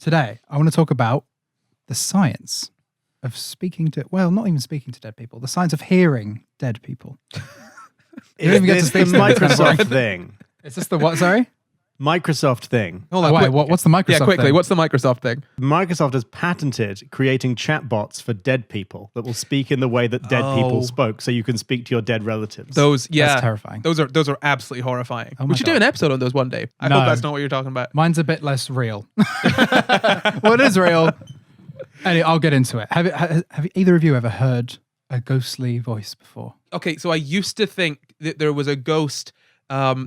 Today, I want to talk about the science of speaking to, well, not even speaking to dead people, the science of hearing dead people. You don't even get to speak to them. Microsoft thing. Is this the what, sorry? Microsoft thing. Hold on, what's the Microsoft Yeah, quickly, thing? what's the Microsoft thing? Microsoft has patented creating chatbots for dead people that will speak in the way that dead people spoke, so you can speak to your dead relatives. Those, yeah. That's terrifying. Those are absolutely horrifying. Oh my We should do God. an episode on those one day. I No. hope that's not what you're talking about. Mine's a bit less real. Well, it is real. Anyway, I'll get into it. Have either of you ever heard a ghostly voice before? Okay, so I used to think that there was a ghost.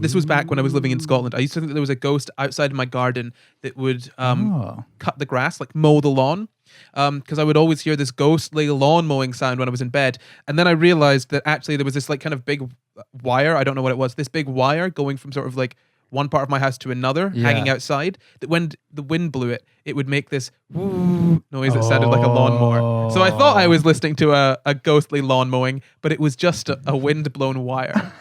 This was back when I was living in Scotland. I used to think that there was a ghost outside my garden that would cut the grass, like mow the lawn. Because I would always hear this ghostly lawn mowing sound when I was in bed. And then I realized that actually there was this like kind of big wire. I don't know what it was. This big wire going from sort of like one part of my house to another, hanging outside, that when the wind blew it, it would make this woo noise that sounded like a lawnmower. So I thought I was listening to a ghostly lawn mowing, but it was just a wind-blown wire.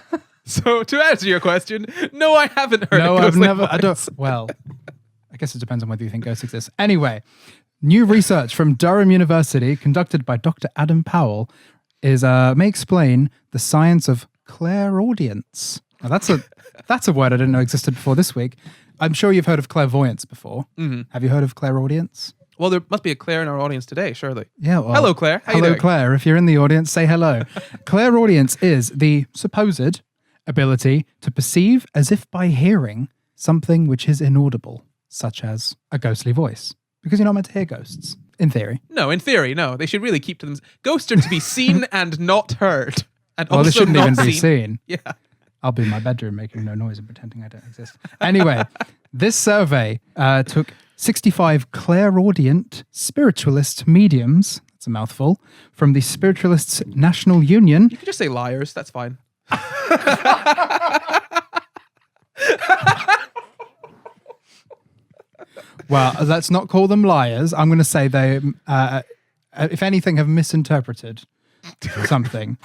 So to answer your question, no, I haven't heard a ghostly I've never. voice. I don't. Well, I guess it depends on whether you think ghosts exist. Anyway, new research from Durham University, conducted by Dr. Adam Powell, may explain the science of clairaudience. Now that's a word I didn't know existed before this week. I'm sure you've heard of clairvoyance before. Mm-hmm. Have you heard of clairaudience? Well, there must be a Claire in our audience today, surely. Yeah. Well, hello, Claire. How you hello, doing? Claire. If you're in the audience, say hello. Clairaudience is the supposed ability to perceive as if by hearing something which is inaudible, such as a ghostly voice. Because you're not meant to hear ghosts, in theory. No, in theory, no. They should really keep to them. Ghosts are to be seen and not heard. And Well, also they shouldn't not even be seen. Yeah. I'll be in my bedroom making no noise and pretending I don't exist. Anyway, this survey took 65 clairaudient spiritualist mediums, that's a mouthful, from the Spiritualists National Union. You can just say liars. That's fine. Well, let's not call them liars. I'm going to say they, if anything, have misinterpreted something.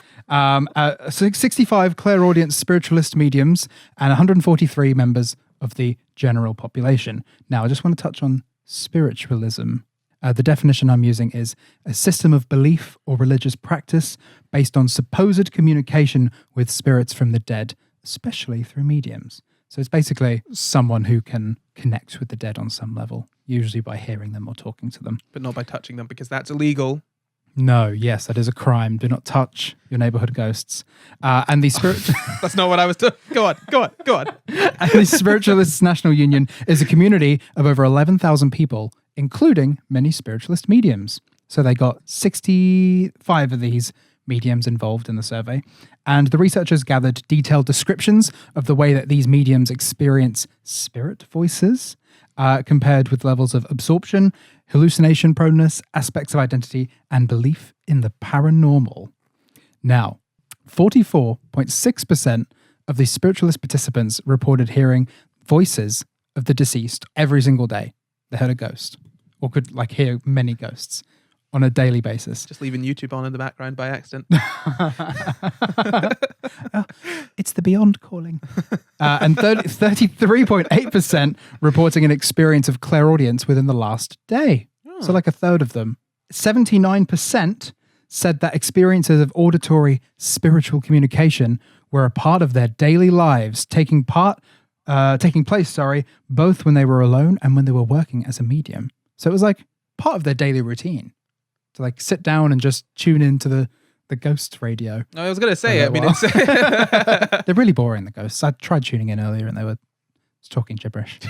65 clairaudient spiritualist mediums and 143 members of the general population. Now, I just want to touch on spiritualism. The definition I'm using is a system of belief or religious practice based on supposed communication with spirits from the dead, especially through mediums. So it's basically someone who can connect with the dead on some level, usually by hearing them or talking to them. But not by touching them, because that's illegal. No, yes, that is a crime. Do not touch your neighborhood ghosts. And the That's not what I was doing. Go on. And the Spiritualists National Union is a community of over 11,000 people, including many spiritualist mediums. So they got 65 of these mediums involved in the survey. And the researchers gathered detailed descriptions of the way that these mediums experience spirit voices, compared with levels of absorption, hallucination proneness, aspects of identity, and belief in the paranormal. Now, 44.6% of the spiritualist participants reported hearing voices of the deceased every single day. They heard a ghost, or could hear many ghosts on a daily basis. Just leaving YouTube on in the background by accident. It's the beyond calling. And 33.8% reporting an experience of clairaudience within the last day. Oh. So like a third of them. 79% said that experiences of auditory spiritual communication were a part of their daily lives, taking place, both when they were alone and when they were working as a medium. So it was like part of their daily routine to sit down and just tune into the ghost radio. I was going to say, it's... They're really boring, the ghosts. I tried tuning in earlier and they were talking gibberish.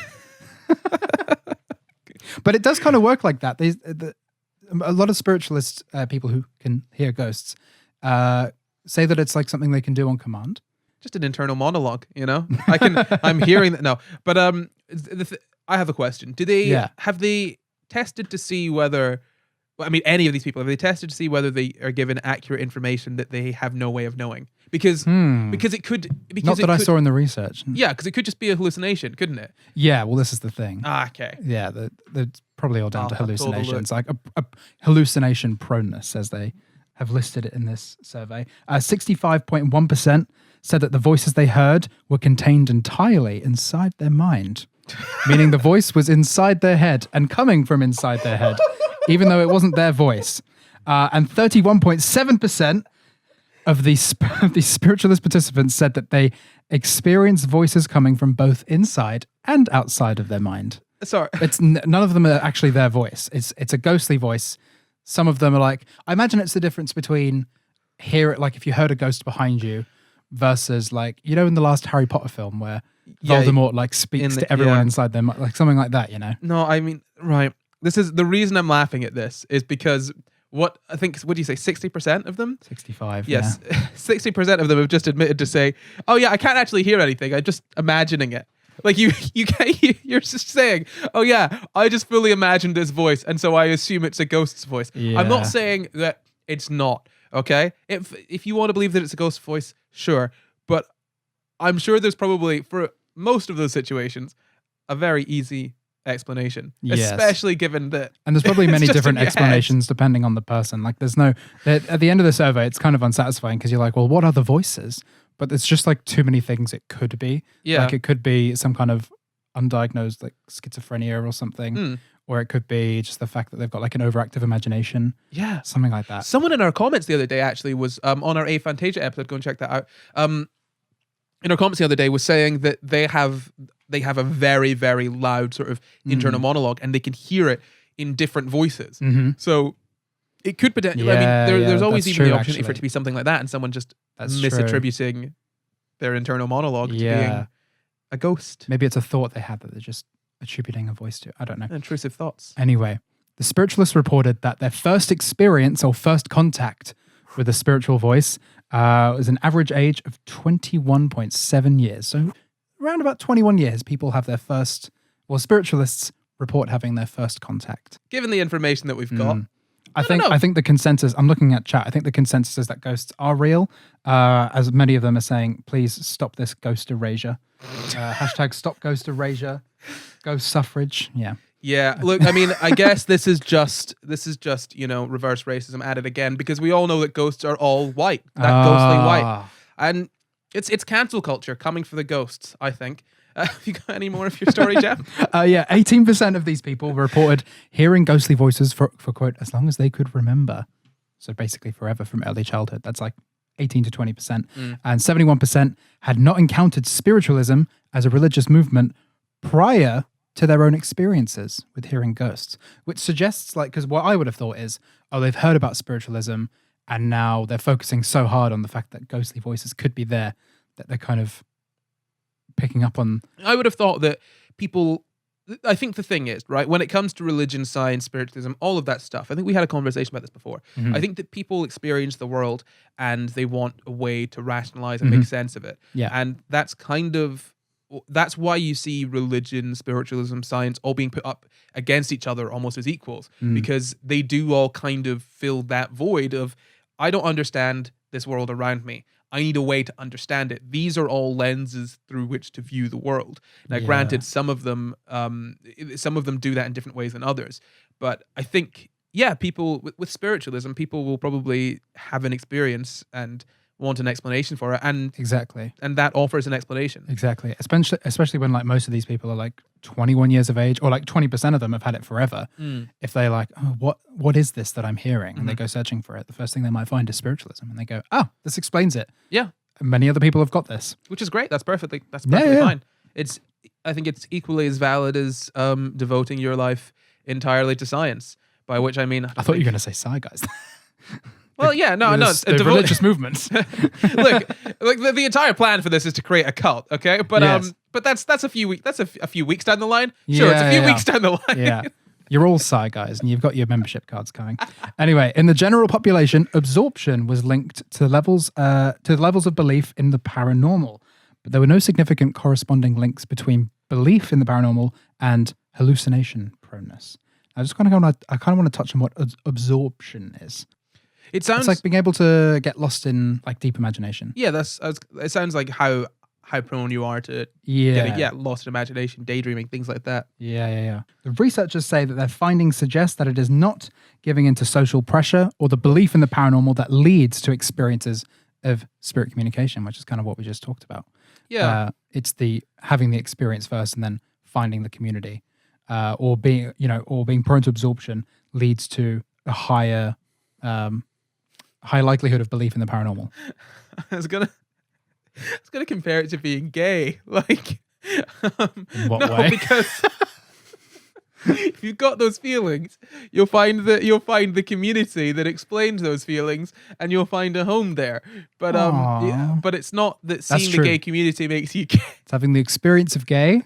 But it does kind of work like that. A lot of spiritualist people who can hear ghosts say that it's like something they can do on command. Just an internal monologue, I'm hearing that. No, but I have a question. Have they tested to see whether... any of these people, have they tested to see whether they are given accurate information that they have no way of knowing? Because it could... I saw in the research. Yeah, because it could just be a hallucination, couldn't it? Yeah, well, this is the thing. Okay. Yeah, they're probably all down to hallucinations. Like a hallucination proneness, as they have listed it in this survey. 65.1% said that the voices they heard were contained entirely inside their mind. meaning the voice was inside their head and coming from inside their head, even though it wasn't their voice. And 31.7% of the spiritualist participants said that they experienced voices coming from both inside and outside of their mind. Sorry. It's none of them are actually their voice. It's a ghostly voice. Some of them are like, I imagine it's the difference between like if you heard a ghost behind you versus like, you know, in the last Harry Potter film where Voldemort like speaks to everyone inside them, like something like that, you know? No, I mean, right. This is the reason I'm laughing at this is because what do you say, 60% of them? 65. Yes. Yeah. 60% of them have just admitted to say, oh yeah, I can't actually hear anything. I'm just imagining it. Like you're just saying, oh yeah, I just fully imagined this voice, and so I assume it's a ghost's voice. Yeah. I'm not saying that it's not, okay? If you want to believe that it's a ghost voice, sure. But I'm sure there's probably, for most of those situations, a very easy explanation. Yes. Especially given that. And there's probably many different explanations head. depending on the person. Like at the end of the survey, it's kind of unsatisfying because you're like, well, what are the voices? But it's just like too many things it could be. Yeah. Like it could be some kind of undiagnosed like schizophrenia or something. Or it could be just the fact that they've got like an overactive imagination. Yeah. Something like that. Someone in our comments the other day actually was on our Aphantasia episode, go and check that out. In our comments the other day was saying that they have a very, very loud sort of internal monologue and they can hear it in different voices. Mm-hmm. So it could potentially, there's always even the opportunity for it to be something like that and someone just misattributing their internal monologue to being a ghost. Maybe it's a thought they had that they're just attributing a voice to. I don't know. Intrusive thoughts. Anyway, the spiritualists reported that their first experience or first contact with a spiritual voice was an average age of 21.7 years. So around about 21 years, people have their first, spiritualists report having their first contact. Given the information that we've got, I think the consensus, I'm looking at chat, I think the consensus is that ghosts are real, as many of them are saying, please stop this ghost erasure. Hashtag stop ghost erasure, ghost suffrage, yeah. Yeah, look, I mean, I guess this is just reverse racism added again, because we all know that ghosts are all white, ghostly white. And it's cancel culture coming for the ghosts, I think. Have you got any more of your story, Jamp? 18% of these people reported hearing ghostly voices for quote, as long as they could remember. So basically forever from early childhood. That's like 18 to 20%. And 71% had not encountered spiritualism as a religious movement prior to their own experiences with hearing ghosts, which suggests because what I would have thought is, they've heard about spiritualism and now they're focusing so hard on the fact that ghostly voices could be there that they're kind of picking up on. I would have thought that people, I think the thing is, right, when it comes to religion, science, spiritualism, all of that stuff, I think we had a conversation about this before. Mm-hmm. I think that people experience the world and they want a way to rationalize and make sense of it. Yeah. And that's why you see religion, spiritualism, science all being put up against each other almost as equals, because they do all kind of fill that void of, I don't understand this world around me. I need a way to understand it. These are all lenses through which to view the world. Now, granted, some of them do that in different ways than others. But I think, people with spiritualism, people will probably have an experience and want an explanation for it, and exactly, and that offers an explanation. Exactly, especially when most of these people are 21 years of age, or 20% of them have had it forever. If they're what is this that I'm hearing, and they go searching for it, the first thing they might find is spiritualism, and they go, this explains it. Yeah, and many other people have got this, which is great. That's perfectly fine. I think it's equally as valid as devoting your life entirely to science. By which I mean, I thought you were going to say SCI GUYS. Well, yeah, no, it's the religious movements. Look, the entire plan for this is to create a cult, okay? But yes. But that's a few weeks. That's a few weeks down the line. Sure, it's a few weeks down the line. Yeah, you're all SCI GUYS, and you've got your membership cards coming. Anyway, in the general population, absorption was linked to levels of belief in the paranormal, but there were no significant corresponding links between belief in the paranormal and hallucination proneness. I kind of want to touch on what absorption is. It sounds like being able to get lost in deep imagination. Yeah, it sounds like how prone you are to getting lost in imagination, daydreaming, things like that. Yeah. The researchers say that their findings suggest that it is not giving into social pressure or the belief in the paranormal that leads to experiences of spirit communication, which is kind of what we just talked about. Yeah. It's the having the experience first and then finding the community, or being prone to absorption leads to a high likelihood of belief in the paranormal. I was gonna compare it to being gay, like. In what way? Because if you've got those feelings, you'll find the community that explains those feelings, and you'll find a home there. But but it's not that seeing the gay community makes you gay. It's having the experience of gay,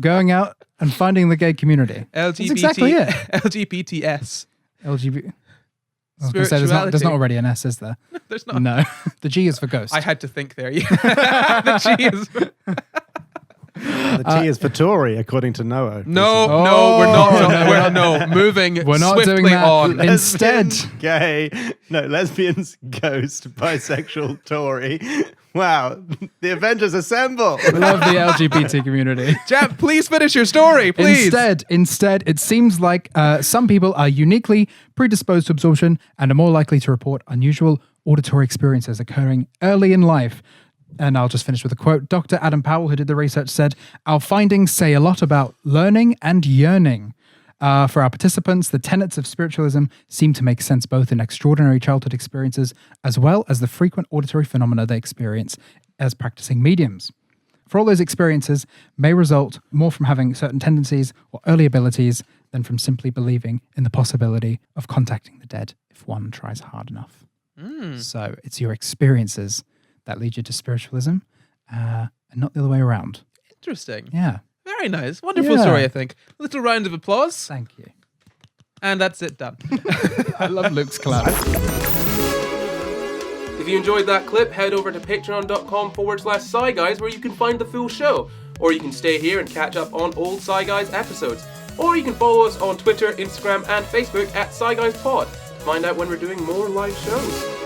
going out and finding the gay community. LGBT, That's exactly it. LGBTS. LGBT. I was going to say there's not already an S, is there? No, there's not. No, the G is for ghost. I had to think there. Yeah. The G is. The T is for Tory, according to Noah. No, we're not. Moving. We're not swiftly doing that. on. Instead, Lesbians, ghost, bisexual, Tory. Wow, the Avengers assemble. we love the LGBT community. Jamp, please finish your story, please. Instead, it seems like some people are uniquely predisposed to absorption and are more likely to report unusual auditory experiences occurring early in life. And I'll just finish with a quote. Dr. Adam Powell, who did the research, said, "Our findings say a lot about learning and yearning. For our participants, the tenets of spiritualism seem to make sense both in extraordinary childhood experiences as well as the frequent auditory phenomena they experience as practicing mediums. For all those experiences may result more from having certain tendencies or early abilities than from simply believing in the possibility of contacting the dead if one tries hard enough." So it's your experiences that lead you to spiritualism, and not the other way around. Interesting. Yeah. Very nice. Wonderful story, I think. A little round of applause. Thank you. And that's it, done. I love Luke's clap. If you enjoyed that clip, head over to patreon.com/Sci Guys where you can find the full show. Or you can stay here and catch up on old Sci Guys episodes. Or you can follow us on Twitter, Instagram, and Facebook at Sci Guys Pod to find out when we're doing more live shows.